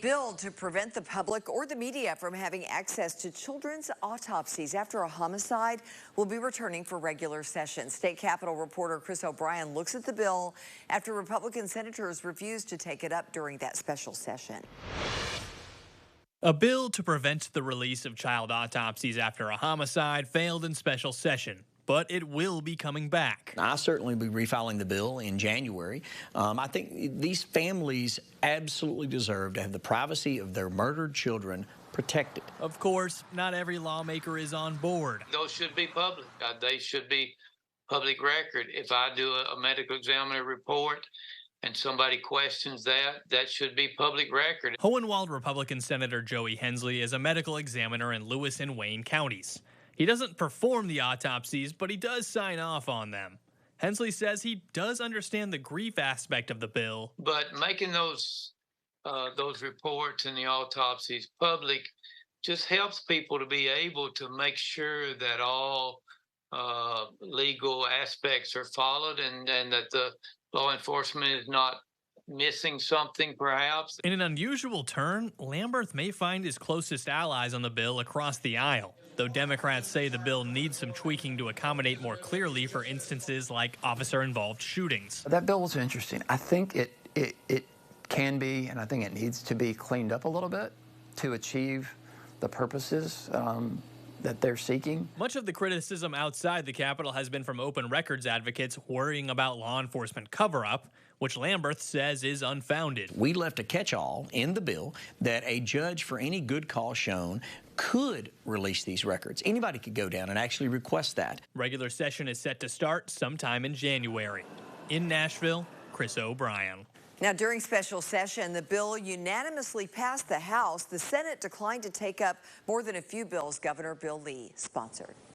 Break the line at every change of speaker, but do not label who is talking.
bill to prevent the public or the media from having access to children's autopsies after a homicide will be returning for regular session. State Capitol reporter Chris O'Brien looks at the bill after Republican senators refused to take it up during that special session.
A bill to prevent the release of child autopsies after a homicide failed in special session, but it will be coming back.
I certainly will be refiling the bill in January. I think these families absolutely deserve to have the privacy of their murdered children protected.
Of course, not every lawmaker is on board.
Those should be public. They should be public record. If I do a medical examiner report and somebody questions that, that should be public record.
Hohenwald Republican Senator Joey Hensley is a medical examiner in Lewis and Wayne counties. He doesn't perform the autopsies, but he does sign off on them. Hensley says he does understand the grief aspect of the bill.
But making those reports and the autopsies public just helps people to be able to make sure that all legal aspects are followed and that the law enforcement is not missing something, perhaps.
In an unusual turn, Lamberth may find his closest allies on the bill across the aisle, though Democrats say the bill needs some tweaking to accommodate more clearly for instances like officer-involved shootings.
That bill was interesting. I think it can be, and I think it needs to be cleaned up a little bit to achieve the purposes that they're seeking.
Much of the criticism outside the Capitol has been from open records advocates worrying about law enforcement cover-up, which Lamberth says is unfounded.
We left a catch-all in the bill that a judge, for any good cause shown, could release these records. Anybody could go down and actually request that.
Regular session is set to start sometime in January. In Nashville, Chris O'Brien.
Now, during special session, the bill unanimously passed the House. The Senate declined to take up more than a few bills Governor Bill Lee sponsored.